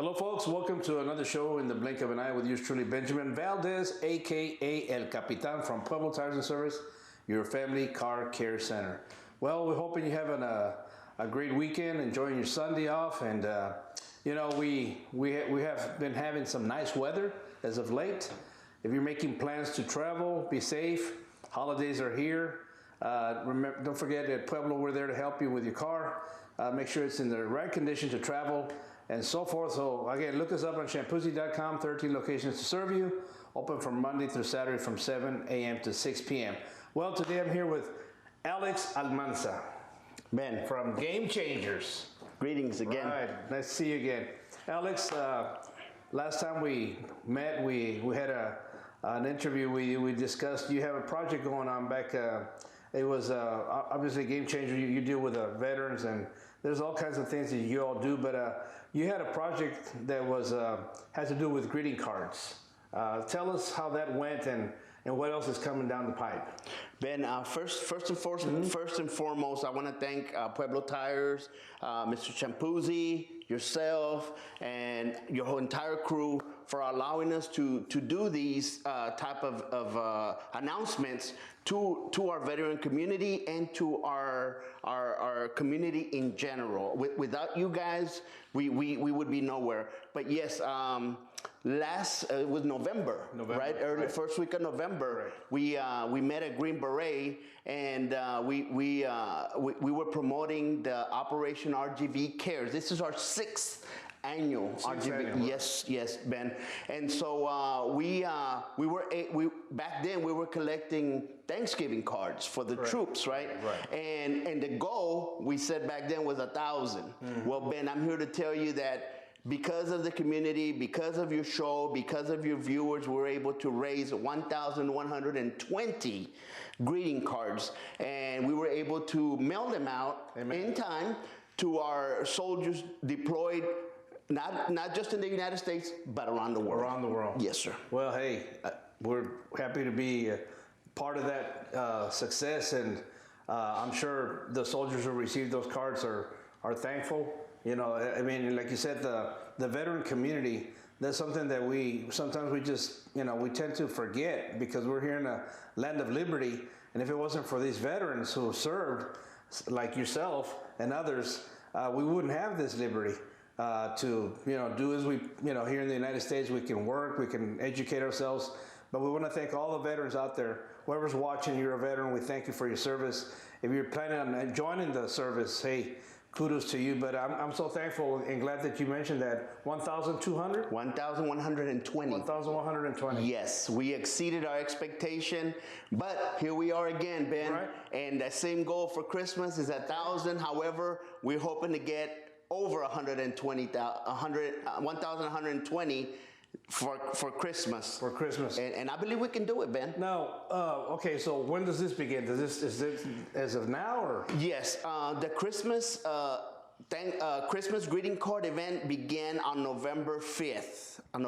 Hello, folks. Welcome to another show in the blink of an eye with yours truly, Benjamin Valdez, aka El Capitan from Pueblo Tires and Service, your family car care center. Well, we're hoping you're having a great weekend, enjoying your Sunday off, and we have been having some nice weather as of late. If you're making plans to travel, be safe. Holidays are here. Remember, don't forget at Pueblo, we're there to help you with your car. Make sure it's in the right condition to travel and so forth. So again, look us up on shampoozy.com, 13 locations to serve you. Open from Monday through Saturday from 7 a.m. to 6 p.m. Well, today I'm here with Alex Almanza. Ben. From Game Changers. Greetings again. All right, nice to see you again. Alex, last time we met, we had an interview with you. We discussed, you have a project going on back, it was obviously Game Changer. You deal with veterans, and there's all kinds of things that you all do, but you had a project that was had to do with greeting cards. Tell us how that went and what else is coming down the pipe. Ben, first and foremost, I want to thank Pueblo Tires, Mr. Champuzzi, yourself, and your whole entire crew for allowing us to do these type of announcements to our veteran community and to our community in general. Without you guys, we would be nowhere. But yes, it was November, right? Early first week of November, right. We met at Green Beret, and we were promoting the Operation RGV Cares. This is our sixth annual RGV. Yes, Ben. And so we back then we were collecting Thanksgiving cards for the troops, right? And the goal we said back then was 1,000. Well, Ben, I'm here to tell you that because of the community, because of your show, because of your viewers, we're able to raise 1,120 greeting cards, and we were able to mail them out in time to our soldiers deployed not just in the United States, but around the world. Around the world. Yes, sir. Well, hey, we're happy to be part of that success, and I'm sure the soldiers who received those cards are thankful. You know, I mean, like you said, the veteran community, that's something that sometimes we just, we tend to forget because we're here in a land of liberty. And if it wasn't for these veterans who served, like yourself and others, we wouldn't have this liberty to, do as we, here in the United States, we can work, we can educate ourselves. But we want to thank all the veterans out there. Whoever's watching, you're a veteran. We thank you for your service. If you're planning on joining the service, hey, kudos to you. But I'm so thankful and glad that you mentioned that 1,200? 1,120. 1,120. Yes, we exceeded our expectation, but here we are again, Ben. Right. And that same goal for Christmas is 1,000. However, we're hoping to get over 1,120 for Christmas. For Christmas. And I believe we can do it, Ben. Now, okay, so when does this begin? Is this as of now, or? Yes, the Christmas Christmas greeting card event began on November 5th. And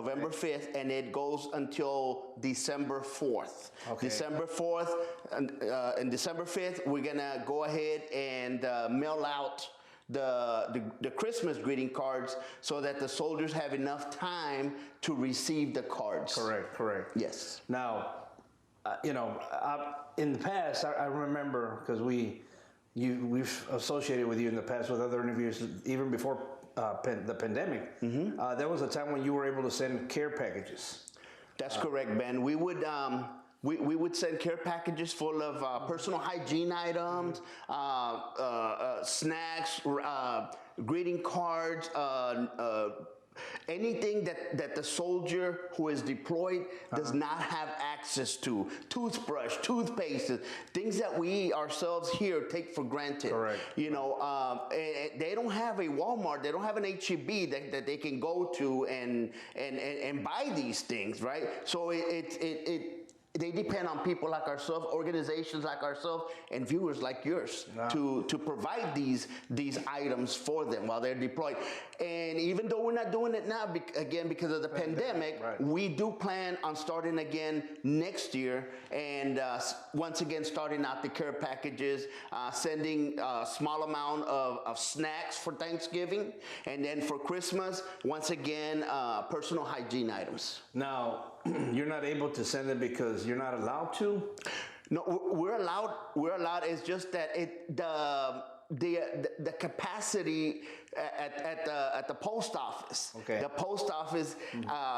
it goes until December 4th. Okay. December 4th and December 5th, we're gonna go ahead and mail out the Christmas greeting cards so that the soldiers have enough time to receive the cards. Correct. Yes. Now, in the past, I remember, because we've associated with you in the past with other interviews, even before the pandemic. There was a time when you were able to send care packages. That's correct, Ben. We would we would send care packages full of personal hygiene items, snacks, greeting cards, anything that the soldier who is deployed does not have access to. Toothbrush, toothpaste, things that we ourselves here take for granted. Correct. They don't have a Walmart, they don't have an H-E-B that they can go to and buy these things, right? So they depend on people like ourselves, organizations like ourselves, and viewers like yours to provide these items for them while they're deployed. And even though we're not doing it now, again, because of the pandemic, right. we do plan on starting again next year, and once again starting out the care packages, sending a small amount of snacks for Thanksgiving, and then for Christmas, once again, personal hygiene items. Now, you're not able to send it because you're not allowed to? No, we're allowed. We're allowed. It's just that the capacity at the post office. Okay. The post office,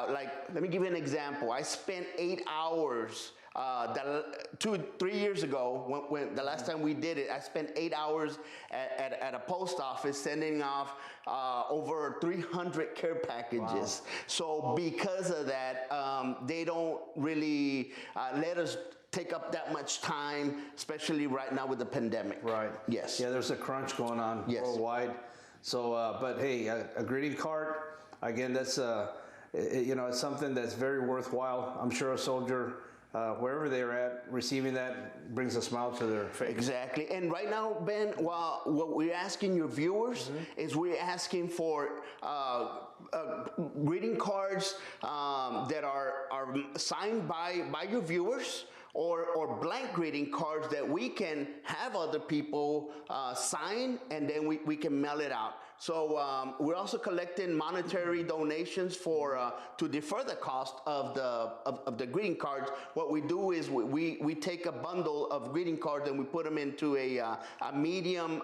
like, let me give you an example. I spent 8 hours. 2-3 years ago, when the last time we did it, I spent 8 hours at a post office sending off over 300 care packages. Wow. So because of that, they don't really let us take up that much time, especially right now with the pandemic. Right. Yes. Yeah, there's a crunch going on worldwide. So, but hey, a greeting card, again, that's it's something that's very worthwhile. I'm sure a soldier, wherever they're at, receiving that brings a smile to their face. Exactly. And right now, Ben, what we're asking your viewers is we're asking for greeting cards that are signed by your viewers, or blank greeting cards that we can have other people sign, and then we can mail it out. So we're also collecting monetary donations for to defer the cost of the greeting cards. What we do is we take a bundle of greeting cards and we put them into a medium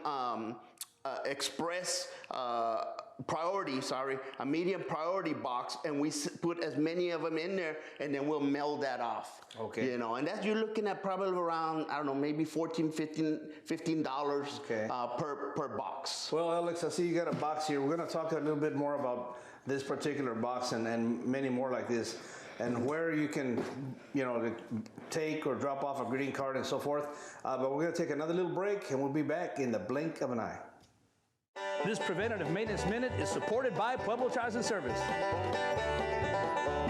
express a medium priority box, and we put as many of them in there, and then we'll mail that off. Okay. And that's, you're looking at probably around, I don't know, maybe $14, $15 okay. Per box. Well, Alex, I see you got a box here. We're going to talk a little bit more about this particular box and many more like this, and where you can, take or drop off a greeting card and so forth. But we're going to take another little break, and we'll be back in the blink of an eye. This Preventative Maintenance Minute is supported by Pueblo Tires and Service.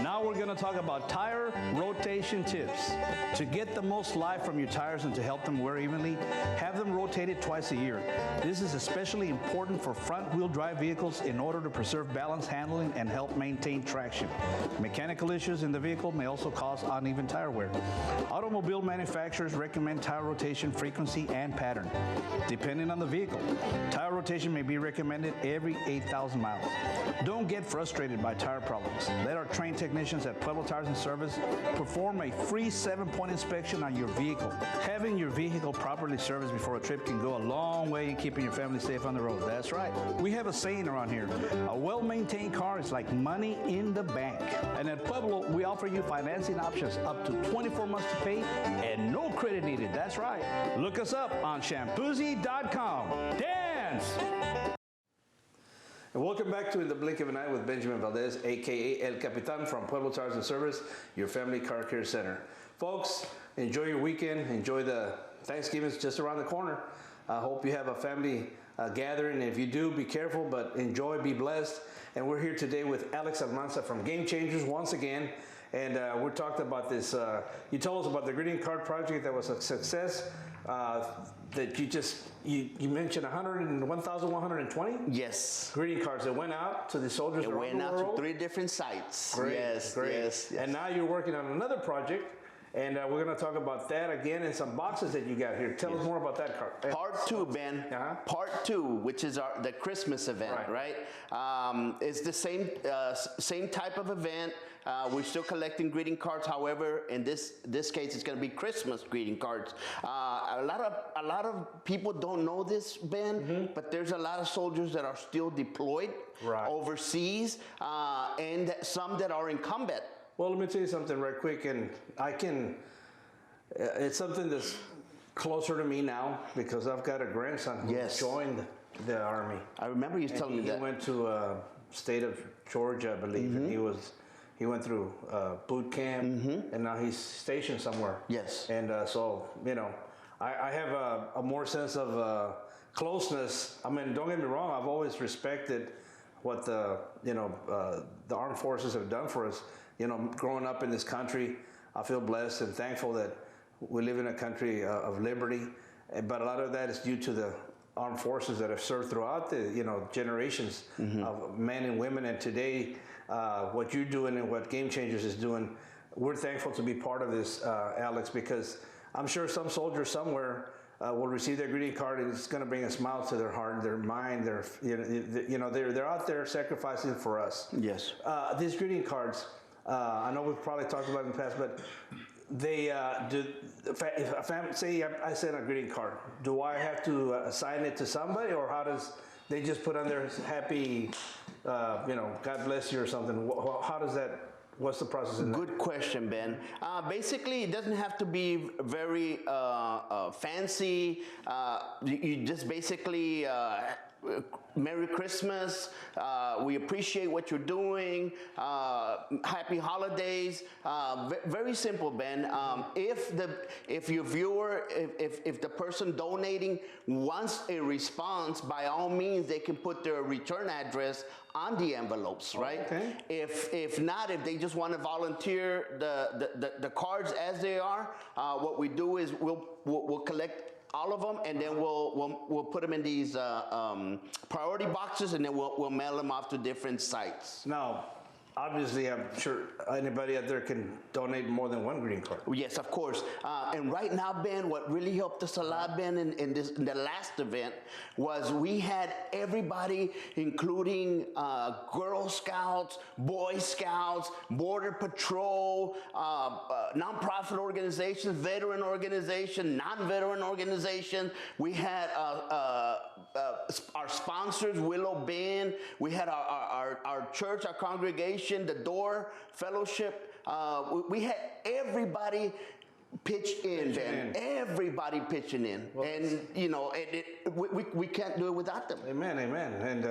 Now we're going to talk about tire rotation tips. To get the most life from your tires and to help them wear evenly, have them rotated twice a year. This is especially important for front-wheel drive vehicles in order to preserve balance handling and help maintain traction. Mechanical issues in the vehicle may also cause uneven tire wear. Automobile manufacturers recommend tire rotation frequency and pattern. Depending on the vehicle, tire rotation may be recommended every 8,000 miles. Don't get frustrated by tire problems. Let our trained technicians at Pueblo Tires and Service perform a free 7-point inspection on your vehicle. Having your vehicle properly serviced before a trip can go a long way in keeping your family safe on the road. That's right. We have a saying around here, a well-maintained car is like money in the bank. And at Pueblo, we offer you financing options up to 24 months to pay and no credit needed. That's right. Look us up on shampoozy.com. Dance! And welcome back to In the Blink of an Eye with Benjamin Valdez, a.k.a. El Capitan from Pueblo Tires and Service, your family car care center. Folks, enjoy your weekend. Enjoy the Thanksgiving's just around the corner. I hope you have a family gathering. If you do, be careful, but enjoy, be blessed. And we're here today with Alex Almanza from Game Changers once again. And we talked about this. You told us about the greeting card project that was a success. That you mentioned 1,120? Yes. Greeting cards that went out to the soldiers around the world? It went out to 3 different sites. Great, yes, great. Yes. And now you're working on another project, and we're going to talk about that again and some boxes that you got here. Tell us more about that card. Part 2, Ben. Part 2, which is the Christmas event, right? It's the same type of event. We're still collecting greeting cards. However, in this case, it's going to be Christmas greeting cards. A lot of people don't know this, Ben, but there's a lot of soldiers that are still deployed overseas, and some that are in combat. Well, let me tell you something right quick, and it's something that's closer to me now because I've got a grandson who joined the Army. I remember you telling me that. He went to state of Georgia, I believe, and he went through boot camp, and now he's stationed somewhere. Yes. And so, I have a more sense of closeness. I mean, don't get me wrong, I've always respected what the armed forces have done for us. Growing up in this country, I feel blessed and thankful that we live in a country of liberty, but a lot of that is due to the armed forces that have served throughout the generations of men and women. And today, what you're doing and what Game Changers is doing, we're thankful to be part of this, Alex, because I'm sure some soldier somewhere will receive their greeting card and it's going to bring a smile to their heart, their mind. They're out there sacrificing for us. Yes. These greeting cards, I know we've probably talked about it in the past, but they say I send a greeting card, do I have to assign it to somebody, or how does they just put on their happy, God bless you or something? How does that? What's the process in that? Good question, Ben. Basically, it doesn't have to be very fancy. You just basically Merry Christmas. We appreciate what you're doing. Happy holidays. Very simple, Ben. If your viewer, if the person donating wants a response, by all means, they can put their return address on the envelopes, right? Okay. If not, if they just want to volunteer the cards as they are, what we do is we'll collect all of them, and then we'll put them in these priority boxes, and then we'll mail them off to different sites. Now, obviously, I'm sure anybody out there can donate more than one greeting card. Yes, of course. And right now, Ben, what really helped us a lot, Ben, in the last event was we had everybody, including Girl Scouts, Boy Scouts, Border Patrol, nonprofit organizations, veteran organizations, non-veteran organizations. We had our sponsors, Willow Bend. We had our church, our congregation, the Door Fellowship. We had everybody pitch in, Ben. Everybody pitching in. Well, and, we can't do it without them. Amen, amen. And,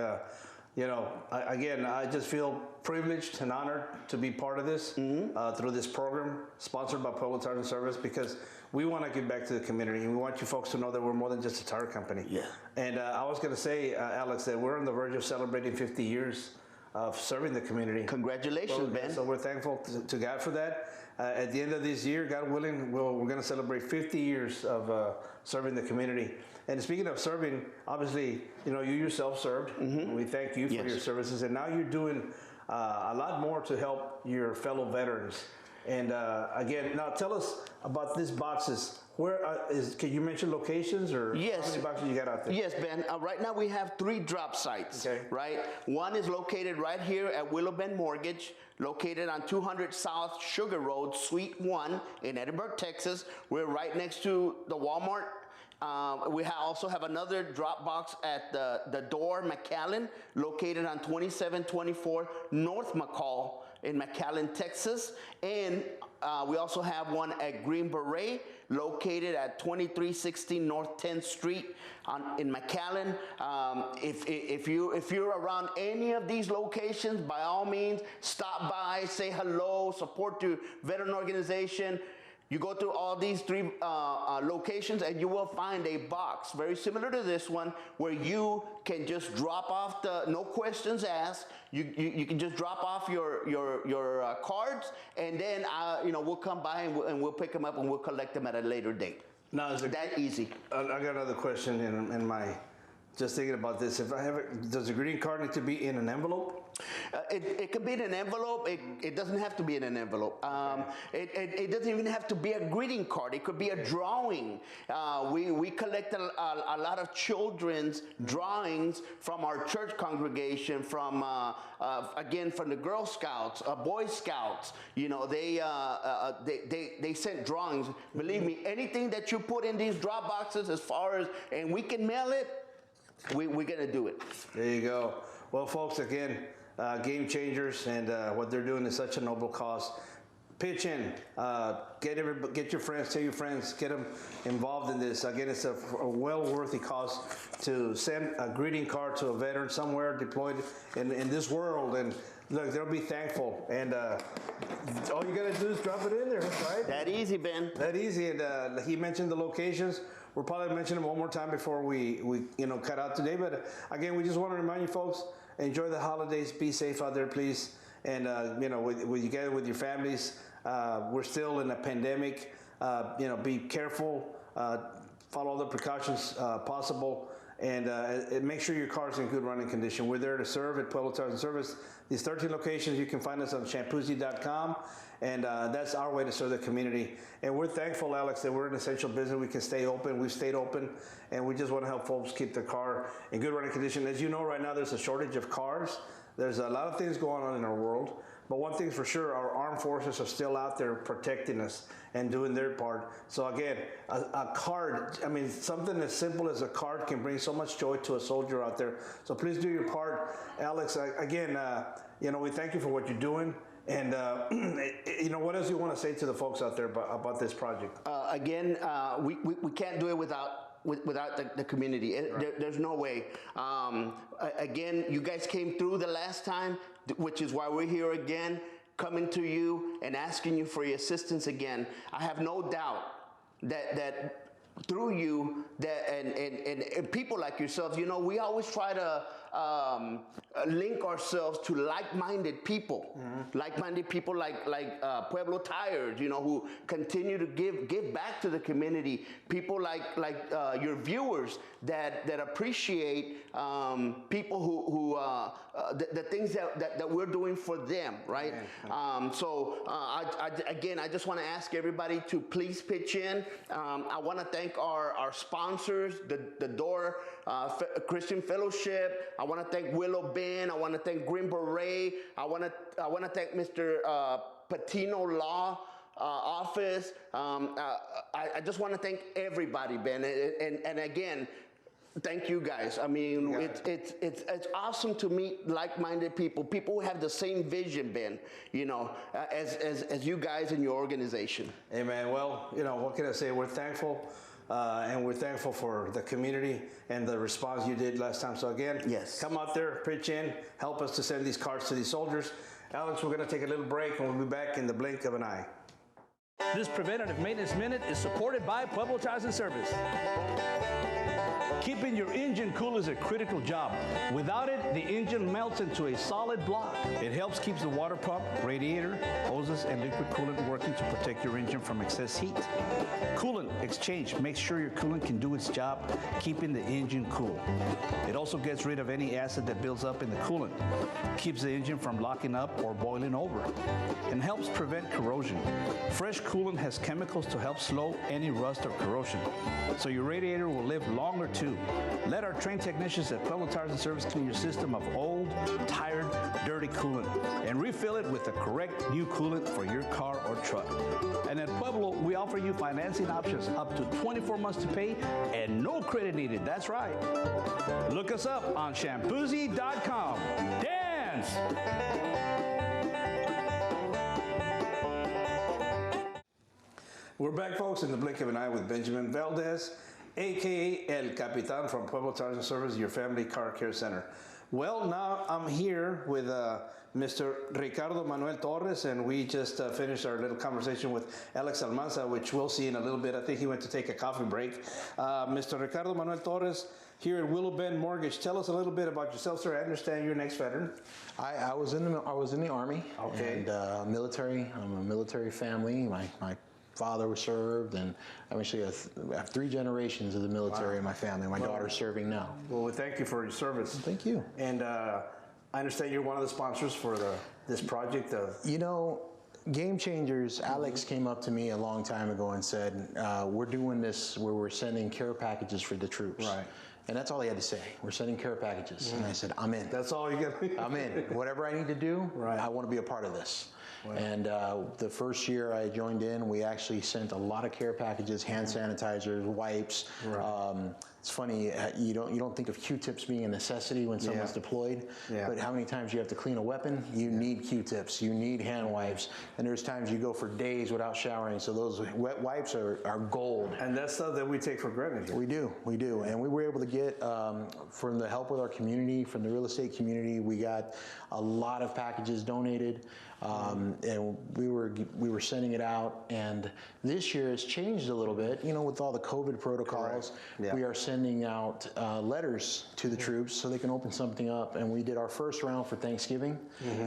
I just feel privileged and honored to be part of this through this program sponsored by Pueblo Tire and Service, because we want to give back to the community, and we want you folks to know that we're more than just a tire company. Yeah. And I was going to say, Alex, that we're on the verge of celebrating 50 years of serving the community. Congratulations, Ben. So we're thankful to God for that. At the end of this year, God willing, we're going to celebrate 50 years of serving the community. And speaking of serving, obviously, you yourself served. We thank you for your services. And now you're doing a lot more to help your fellow veterans. And again, now tell us about these boxes. Where can you mention locations, or yes. How many boxes you got out there? Yes, Ben. Right now we have 3 drop sites. Okay. Right. One is located right here at Willow Bend Mortgage, located on 200 South Sugar Road, Suite 1 in Edinburgh, Texas. We're right next to the Walmart. We also have another drop box at the Door McAllen, located on 2724 North McCall in McAllen, Texas. And we also have one at Green Beret, located at 2316 North 10th Street in McAllen. If you're around any of these locations, by all means, stop by, say hello, support your veteran organization. You go to all these 3 locations and you will find a box very similar to this one, where you can just drop off no questions asked. You can just drop off your cards, and then we'll come by and we'll pick them up and we'll collect them at a later date. Now, is it that easy? I got another question in my. Just thinking about this, does the greeting card need to be in an envelope? It could be in an envelope. It doesn't have to be in an envelope. It doesn't even have to be a greeting card. It could be a drawing. We collect a lot of children's drawings from our church congregation, from the Girl Scouts, Boy Scouts. They sent drawings. Believe me, anything that you put in these drop boxes, and we can mail it, we're going to do it. There you go. Well, folks, again, Game Changers, and what they're doing is such a noble cause. Pitch in. Get your friends, tell your friends, get them involved in this. Again, it's a well-worthy cause to send a greeting card to a veteran somewhere deployed in this world. And look, they'll be thankful. And all you got to do is drop it in there, right? That easy, Ben. That easy. And he mentioned the locations. We'll probably mention them one more time before we cut out today. But again, we just want to remind you folks, enjoy the holidays. Be safe out there, please. and with you guys, with your families. We're still in a pandemic. Be careful. Follow all the precautions possible. And make sure your car's in good running condition. We're there to serve at Pueblo Tires and Service. These 13 locations, you can find us on shampoozy.com, and that's our way to serve the community. And we're thankful, Alex, that we're an essential business. We can stay open. We've stayed open, and we just want to help folks keep their car in good running condition. As you know, right now there's a shortage of cars. There's a lot of things going on in our world. But one thing's for sure, our armed forces are still out there protecting us and doing their part. So again, a card, something as simple as a card can bring so much joy to a soldier out there. So please do your part. Alex, again, we thank you for what you're doing. And, what else you want to say to the folks out there about this project? We can't do it without the community. There's no way. Again, you guys came through the last time, which is why we're here again, coming to you and asking you for your assistance again. I have no doubt that through you, and people like yourselves, we always try to link ourselves to like-minded people, like-minded people like Pueblo Tires, who continue to give back to the community. People like your viewers that appreciate people who the things that we're doing for them, right? I just want to ask everybody to please pitch in. I want to thank our sponsors, the Door Christian Fellowship. I want to thank Willow Ben. I want to thank Green Beret. I want to thank Mr. Patino Law Office. I just want to thank everybody, Ben. And again, thank you guys. It's awesome to meet like-minded people who have the same vision, Ben, as you guys in your organization. Hey, man, well, what can I say? We're thankful. And we're thankful for the community and the response you did last time. So again, yes, come out there, pitch in, help us to send these cards to these soldiers. Alex, we're going to take a little break, and we'll be back in the blink of an eye. This Preventative Maintenance Minute is supported by Pueblo Tires and Service. Keeping your engine cool is a critical job. Without it, the engine melts into a solid block. It helps keep the water pump, radiator, hoses, and liquid coolant working to protect your engine from excess heat. Coolant exchange makes sure your coolant can do its job, keeping the engine cool. It also gets rid of any acid that builds up in the coolant, keeps the engine from locking up or boiling over, and helps prevent corrosion. Fresh coolant has chemicals to help slow any rust or corrosion, so your radiator will live longer too. Let our trained technicians at Pueblo Tires and Service clean your system of old, tired, dirty coolant and refill it with the correct new coolant for your car or truck. And at Pueblo, we offer you financing options up to 24 months to pay and no credit needed. That's right. Look us up on shampoozy.com. Dance! We're back, folks, in the blink of an eye with Benjamin Valdez, a.k.a. El Capitan from Pueblo Tires and Service, your family car care center. Well, now I'm here with Mr. Ricardo Manuel Torres, and we just finished our little conversation with Alex Almanza, which we'll see in a little bit. I think he went to take a coffee break. Mr. Ricardo Manuel Torres, here at Willow Bend Mortgage. Tell us a little bit about yourself, sir. I understand you're an ex-veteran. I was in the Army. Okay. And military. I'm a military family. My father was served, and eventually I have 3 generations of the military in my family. My daughter's serving now. Well, thank you for your service. Thank you. And I understand you're one of the sponsors for this project. Game Changers, Alex came up to me a long time ago and said, we're doing this where we're sending care packages for the troops. Right. And that's all he had to say. We're sending care packages. And I said, I'm in. That's all you get. I'm in. Whatever I need to do, right. I want to be a part of this. Wow. And the first year I joined in, we actually sent a lot of care packages, hand sanitizers, wipes. Right. It's funny, you don't think of Q-tips being a necessity when someone's deployed, but how many times you have to clean a weapon? You need Q-tips, you need hand wipes, and there's times you go for days without showering, so those wet wipes are gold. And that's stuff that we take for granted here. We do, and we were able to get, from the help with our community, from the real estate community, we got a lot of packages donated. And we were sending it out, and this year it's changed a little bit. You know, with all the COVID protocols, Yeah. we are sending out letters to the troops so they can open something up. And we did our first round for Thanksgiving,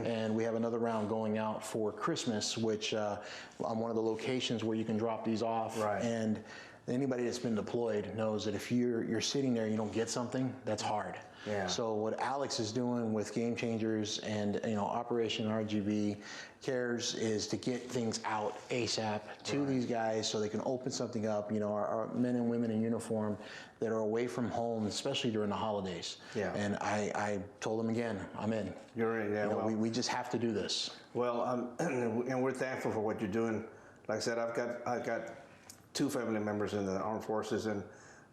and we have another round going out for Christmas, which on one of the locations where you can drop these off. Right. And anybody that's been deployed knows that if you're sitting there, you don't get something, that's hard. Yeah. So what Alex is doing with Game Changers and Operation RGB Cares is to get things out ASAP to these guys so they can open something up. Our men and women in uniform that are away from home, especially during the holidays. Yeah. And I told them again, I'm in. You're in, yeah. We just have to do this. Well, and we're thankful for what you're doing. Like I said, I've got 2 family members in the armed forces, and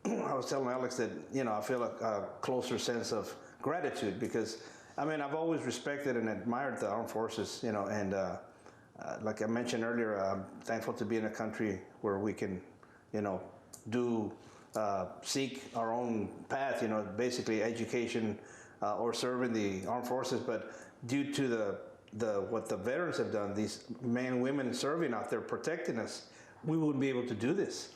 I was telling Alex that I feel a closer sense of gratitude because I've always respected and admired the armed forces, and like I mentioned earlier, I'm thankful to be in a country where we can, seek our own path, basically education or serving the armed forces, but due to what the veterans have done, these men and women serving out there protecting us, we wouldn't be able to do this.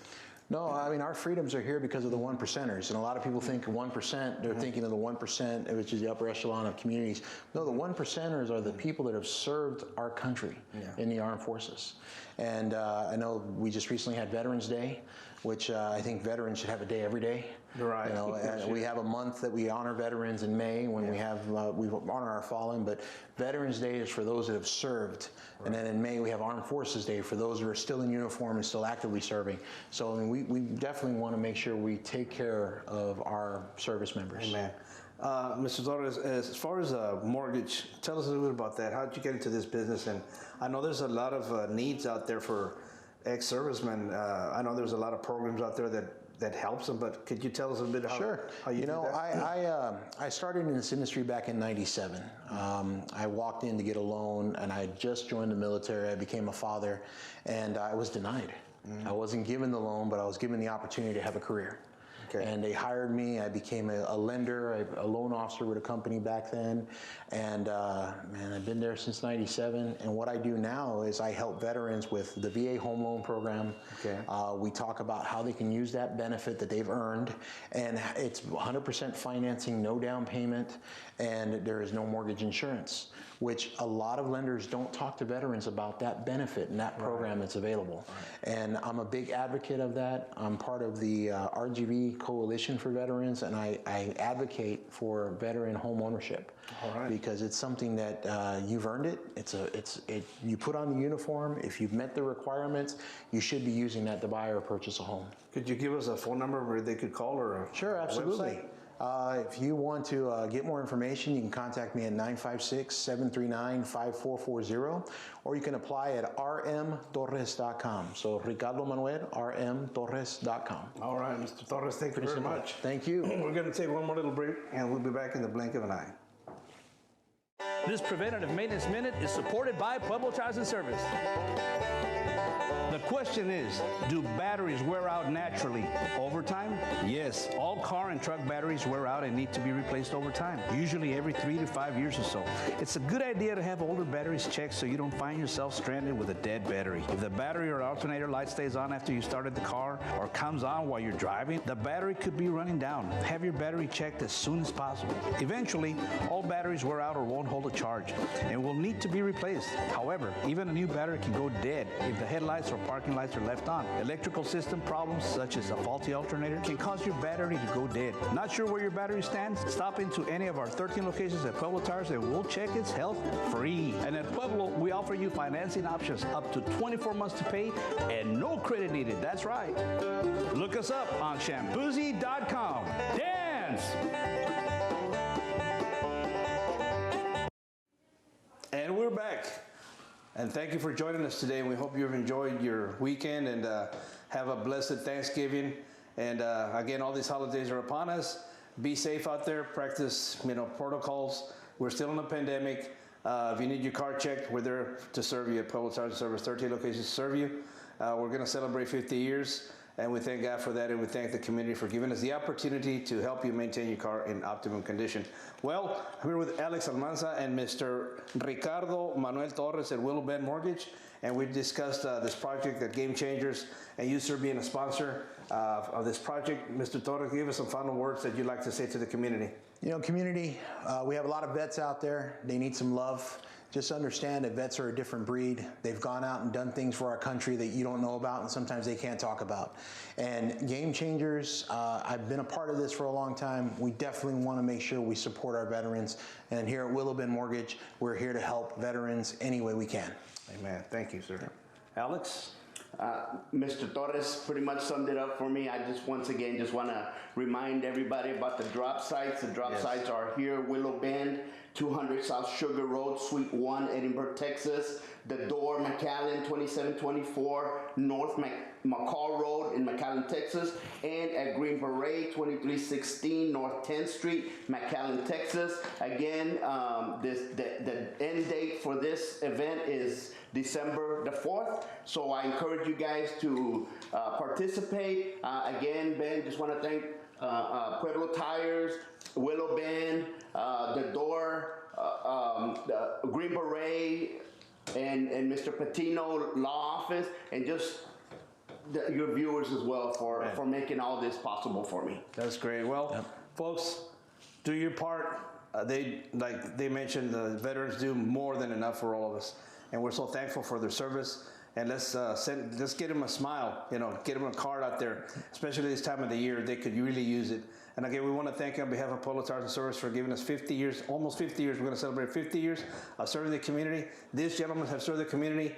No, our freedoms are here because of the 1%ers. And a lot of people think 1%, they're thinking of the 1%, which is the upper echelon of communities. No, the 1%ers are the people that have served our country in the armed forces. And I know we just recently had Veterans Day, which I think veterans should have a day every day. Right. And we have a month that we honor veterans in May when we honor our fallen, but Veterans Day is for those that have served. And then in May we have Armed Forces Day for those who are still in uniform and still actively serving. So we definitely want to make sure we take care of our service members. Amen. Mr. Torres, as far as mortgage, tell us a little bit about that. How did you get into this business? And I know there's a lot of needs out there for ex-servicemen. I know there's a lot of programs out there that helps them, but could you tell us a bit how you do that? I started in this industry back in '97. I walked in to get a loan, and I had just joined the military. I became a father, and I was denied. I wasn't given the loan, but I was given the opportunity to have a career. Okay. And they hired me. I became a lender, a loan officer with a company back then. And man, I've been there since '97. And what I do now is I help veterans with the VA home loan program. Okay. We talk about how they can use that benefit that they've earned. And it's 100% financing, no down payment, and there is no mortgage insurance, which a lot of lenders don't talk to veterans about that benefit and that program that's available. And I'm a big advocate of that. I'm part of the RGV Coalition for Veterans, and I advocate for veteran home ownership because it's something that you've earned it. You put on the uniform. If you've met the requirements, you should be using that to buy or purchase a home. Could you give us a phone number where they could call or a Sure, absolutely. website? If you want to get more information, you can contact me at 956-739-5440, or you can apply at rmtorres.com. So Ricardo Manuel, rmtorres.com. All right, Mr. Torres, thank you very much. Thank you. We're going to take one more little break, and we'll be back in the blink of an eye. This preventative maintenance minute is supported by Pueblo Tires and Service. The question is, do batteries wear out naturally over time? Yes, all car and truck batteries wear out and need to be replaced over time, usually every 3 to 5 years or so. It's a good idea to have older batteries checked so you don't find yourself stranded with a dead battery. If the battery or alternator light stays on after you started the car or comes on while you're driving, the battery could be running down. Have your battery checked as soon as possible. Eventually, all batteries wear out or won't hold a charge and will need to be replaced. However, even a new battery can go dead if the headlights or parking lights are left on. Electrical system problems such as a faulty alternator can cause your battery to go dead. Not sure where your battery stands? Stop into any of our 13 locations at Pueblo Tires and we'll check its health free. And at Pueblo, we offer you financing options up to 24 months to pay and no credit needed. That's right. Look us up on shampoozy.com. Dance! And we're back. And thank you for joining us today. And we hope you've enjoyed your weekend and have a blessed Thanksgiving. And again, all these holidays are upon us. Be safe out there. Practice, protocols. We're still in a pandemic. If you need your car checked, we're there to serve you at Pueblo Tires and Service. 13 locations to serve you. We're going to celebrate 50 years. And we thank God for that, and we thank the community for giving us the opportunity to help you maintain your car in optimum condition. Well, I'm here with Alex Almanza and Mr. Ricardo Manuel Torres at Willow Bend Mortgage, and we discussed this project at Game Changers, and you, sir, being a sponsor of this project. Mr. Torres, give us some final words that you'd like to say to the community. You know, community, we have a lot of vets out there. They need some love. Just understand that vets are a different breed. They've gone out and done things for our country that you don't know about, and sometimes they can't talk about. And Game Changers, I've been a part of this for a long time. We definitely want to make sure we support our veterans. And here at Willow Bend Mortgage, we're here to help veterans any way we can. Amen. Thank you, sir. Alex? Mr. Torres pretty much summed it up for me. I just once again just want to remind everybody about the drop sites. The drop sites are here, Willow Bend, 200 South Sugar Road, Suite 1, Edinburgh, Texas. The Door, McAllen, 2724 North McCall Road in McAllen, Texas. And at Green Beret, 2316 North 10th Street, McAllen, Texas. Again, the end date for this event is December the 4th. So I encourage you guys to participate. Again, Ben, just want to thank Pueblo Tires, Willow Bend, The Door, the Green Beret, and Mr. Patino Law Office, and just your viewers as well for making all this possible for me. That's great. Well, folks, do your part. Like they mentioned, the veterans do more than enough for all of us, and we're so thankful for their service. And let's get them a smile, you know, get them a card out there, especially this time of the year. They could really use it. And again, we want to thank you on behalf of Pueblo Tires and Service for giving us 50 years, almost 50 years. We're going to celebrate 50 years of serving the community. These gentlemen have served the community.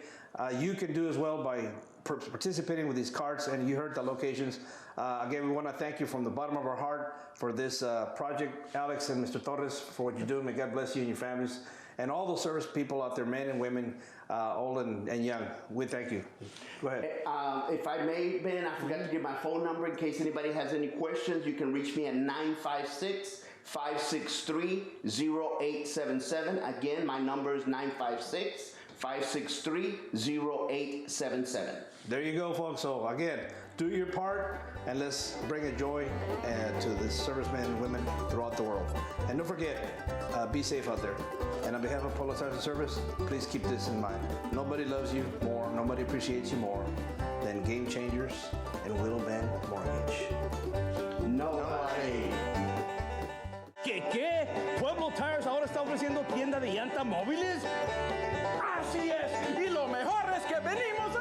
You can do as well by participating with these cards, and you heard the locations. Again, we want to thank you from the bottom of our heart for this project, Alex and Mr. Torres, for what you do. May God bless you and your families. And all those service people out there, men and women, old and young, we thank you. Go ahead. If I may, Ben, I forgot to give my phone number in case anybody has any questions. You can reach me at 956-563-0877. Again, my number is 956-563-0877. There you go, folks. So again, do your part, and let's bring a joy to the servicemen and women throughout the world. And don't forget, be safe out there. And on behalf of Pueblo Tires and Service, please keep this in mind. Nobody loves you more, nobody appreciates you more than Game Changers and Willow Bend Mortgage. Nobody. ¿Qué? ¿Pueblo Tires ahora está ofreciendo tienda de llantas móviles? Así es, y lo mejor es que venimos